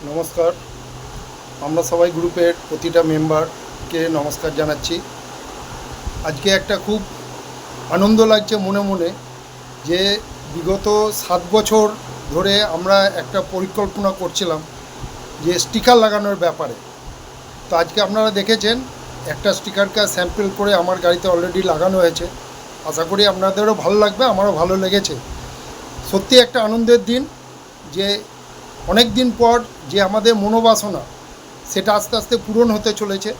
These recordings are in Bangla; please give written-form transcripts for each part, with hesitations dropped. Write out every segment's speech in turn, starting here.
নমস্কার। আমরা সবাই গ্রুপের প্রতিটা মেম্বারকে নমস্কার জানাচ্ছি। আজকে একটা খুব আনন্দ লাগছে মনে মনে যে বিগত 7 বছর ধরে আমরা একটা পরিকল্পনা করছিলাম যে স্টিকার লাগানোর ব্যাপারে। তো আজকে আপনারা দেখেছেন একটা স্টিকারকে স্যাম্পল করে আমার গাড়িতে অলরেডি লাগানো হয়েছে। আশা করি আপনাদেরও ভালো লাগবে, আমারও ভালো লেগেছে। সত্যি একটা আনন্দের দিন যে অনেক দিন পর যে আমাদের মনোবাসনা সেটা আস্তে আস্তে পূরণ হতে চলেছে।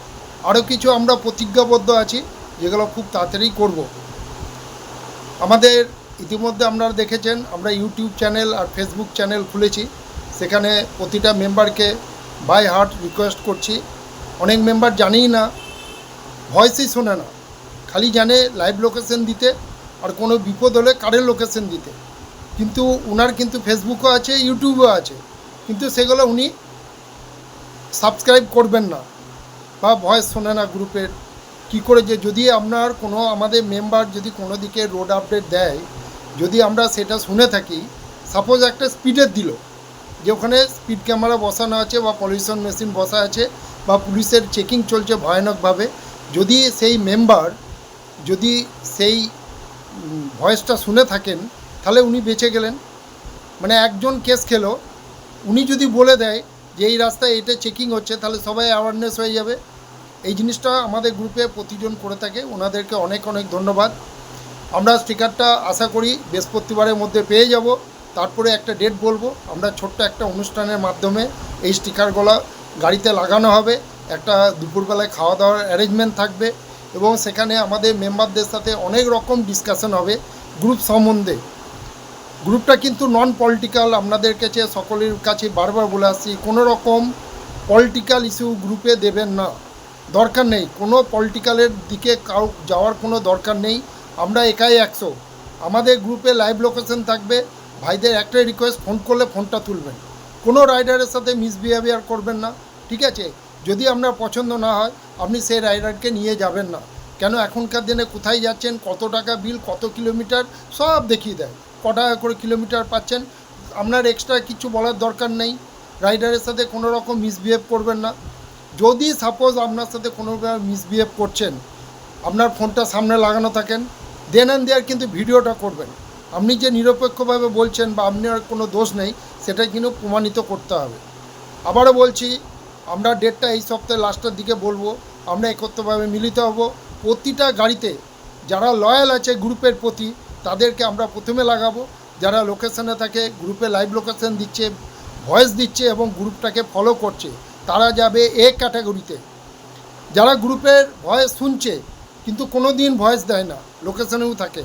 আরও কিছু আমরা প্রতিজ্ঞাবদ্ধ আছি যেগুলো খুব তাড়াতাড়ি করব। আমাদের ইতিমধ্যে আপনারা দেখেছেন আমরা ইউটিউব চ্যানেল আর ফেসবুক চ্যানেল খুলেছি। সেখানে প্রতিটা মেম্বারকে বাই হার্ট রিকোয়েস্ট করছি। অনেক মেম্বার জানেই না, ভয়েসই শোনে না, খালি জানে লাইভ লোকেশন দিতে আর কোনো বিপদ হলে কারেন্ট লোকেশন দিতে। কিন্তু ওনার কিন্তু ফেসবুকও আছে, ইউটিউবও আছে, কিন্তু সেগুলো উনি সাবস্ক্রাইব করবেন না বা ভয়েস শোনে না গ্রুপের। কি করে যে যদি আপনার কোনো আমাদের মেম্বার যদি কোনো দিকে রোড আপডেট দেয়, যদি আমরা সেটা শুনে থাকি, সাপোজ একটা স্পিডের দিল যে ওখানে স্পিড ক্যামেরা বসানো আছে বা পলিউশন মেশিন বসা আছে বা পুলিশের চেকিং চলছে ভয়ানকভাবে, যদি সেই মেম্বার যদি সেই ভয়েসটা শুনে থাকেন তাহলে উনি বেঁচে গেলেন। মানে একজন কেস খেলো, উনি যদি বলে দেয় যে এই রাস্তায় এটা চেকিং হচ্ছে, তাহলে সবাই অ্যাওয়ারনেস হয়ে যাবে। এই জিনিসটা আমাদের গ্রুপে প্রতিজন করে থাকে, ওনাদেরকে অনেক অনেক ধন্যবাদ। আমরা স্টিকারটা আশা করি বৃহস্পতিবারের মধ্যে পেয়ে যাব। তারপরে একটা ডেট বলবো, আমরা ছোট্ট একটা অনুষ্ঠানের মাধ্যমে এই স্টিকারগুলো গাড়িতে লাগানো হবে। একটা দুপুরবেলায় খাওয়া দাওয়ার অ্যারেঞ্জমেন্ট থাকবে এবং সেখানে আমাদের মেম্বারদের সাথে অনেক রকম ডিসকাশন হবে গ্রুপ সম্বন্ধে। গ্রুপটা কিন্তু নন পলিটিক্যাল, আপনাদের কাছে সকলের কাছে বারবার বলে আসছি, কোনো রকম পলিটিক্যাল ইস্যু গ্রুপে দেবেন না, দরকার নেই। কোনো পলিটিক্যালের দিকে কাউ যাওয়ার কোনো দরকার নেই। আমরা একাই 100। আমাদের গ্রুপে লাইভ লোকেশন থাকবে। ভাইদের একটাই রিকোয়েস্ট, ফোন করলে ফোনটা তুলবেন, কোনো রাইডারের সাথে মিসবিহেভিয়ার করবেন না, ঠিক আছে? যদি আপনার পছন্দ না হয় আপনি সেই রাইডারকে নিয়ে যাবেন না। কেন এখনকার দিনে কোথায় যাচ্ছেন, কত টাকা বিল, কত কিলোমিটার সব দেখিয়ে দেয়, ক টাকা করে কিলোমিটার পাচ্ছেন। আপনার এক্সট্রা কিছু বলার দরকার নেই। রাইডারের সাথে কোনো রকম মিসবিহেভ করবেন না। যদি সাপোজ আপনার সাথে কোনোভাবে মিসবিহেভ করছেন, আপনার ফোনটা সামনে লাগানো থাকেন, দেন অ্যান্ড দেয়ার কিন্তু ভিডিওটা করবেন। আপনি যে নিরপেক্ষভাবে বলছেন বা আপনার কোনো দোষ নেই, সেটা কিন্তু প্রমাণিত করতে হবে। আবারও বলছি, আমরা ডেটটা এই সপ্তাহে লাস্টের দিকে বলবো। আমরা একত্রভাবে মিলিত হব। প্রতিটা গাড়িতে যারা লয়াল আছে গ্রুপের প্রতি, তাদেরকে আমরা প্রথমে লাগাবো। যারা লোকেশনে থাকে, গ্রুপে লাইভ লোকেশন দিচ্ছে, ভয়েস দিচ্ছে এবং গ্রুপটাকে ফলো করছে, তারা যাবে এ ক্যাটাগরিতে। যারা গ্রুপের ভয়েস শুনছে কিন্তু কোনো দিন ভয়েস দেয় না, লোকেশনেও থাকে,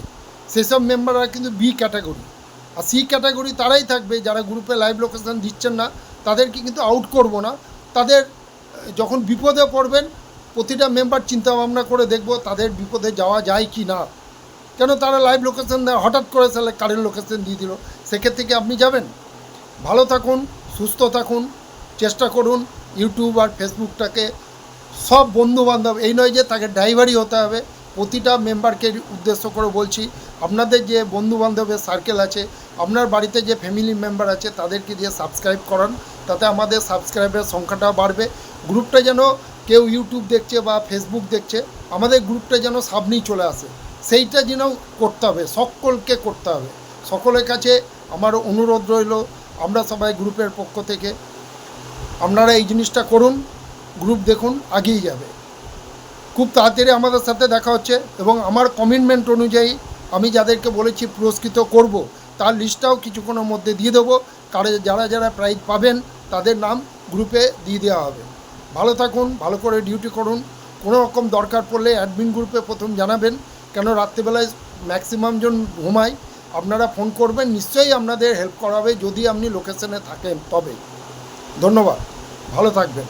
সেসব মেম্বাররা কিন্তু বি ক্যাটাগরি। আর সি ক্যাটাগরি তারাই থাকবে যারা গ্রুপে লাইভ লোকেশন দিচ্ছেন না, তাদেরকে কিন্তু আউট করব না। তাদের যখন বিপদে পড়বেন, প্রতিটা মেম্বার চিন্তাভাবনা করে দেখব তাদের বিপদে যাওয়া যায় কি না। কেন তারা লাইভ লোকেশন দেয়, হঠাৎ করে তাহলে কারেন্ট লোকেশন দিয়ে দিল, সেক্ষেত্রে কি আপনি যাবেন? ভালো থাকুন, সুস্থ থাকুন, চেষ্টা করুন ইউটিউব আর ফেসবুকটাকে সব বন্ধুবান্ধব, এই নয় যে তাকে ড্রাইভারই হতে হবে। প্রতিটা মেম্বারকে উদ্দেশ্য করে বলছি, আপনাদের যে বন্ধুবান্ধবের সার্কেল আছে, আপনার বাড়িতে যে ফ্যামিলি মেম্বার আছে, তাদেরকে দিয়ে সাবস্ক্রাইব করান, তাতে আমাদের সাবস্ক্রাইবের সংখ্যাটা বাড়বে। গ্রুপটা যেন কেউ ইউটিউব দেখছে বা ফেসবুক দেখছে, আমাদের গ্রুপটা যেন সামনেই চলে আসে, সেইটা যেন করতে হবে, সকলকে করতে হবে। সকলের কাছে আমার অনুরোধ রইল, আমরা সবাই গ্রুপের পক্ষ থেকে আপনারা এই জিনিসটা করুন। গ্রুপ দেখুন আগেই যাবে। খুব তাড়াতাড়ি আমাদের সাথে দেখা হচ্ছে এবং আমার কমিটমেন্ট অনুযায়ী আমি যাদেরকে বলেছি পুরস্কৃত করব, তার লিস্টটাও কিছুক্ষণের মধ্যে দিয়ে দেবো। কারে যারা যারা প্রাইজ পাবেন তাদের নাম গ্রুপে দিয়ে দেওয়া হবে। ভালো থাকুন, ভালো করে ডিউটি করুন। কোনো রকম দরকার পড়লে অ্যাডমিন গ্রুপে প্রথম জানাবেন, কেন রাত্রিবেলায় ম্যাক্সিমাম জন ঘুমায়। আপনারা ফোন করবেন, নিশ্চয়ই আপনাদের হেল্প করা হবে যদি আপনি লোকেশনে থাকেন তবে। ধন্যবাদ, ভালো থাকবেন।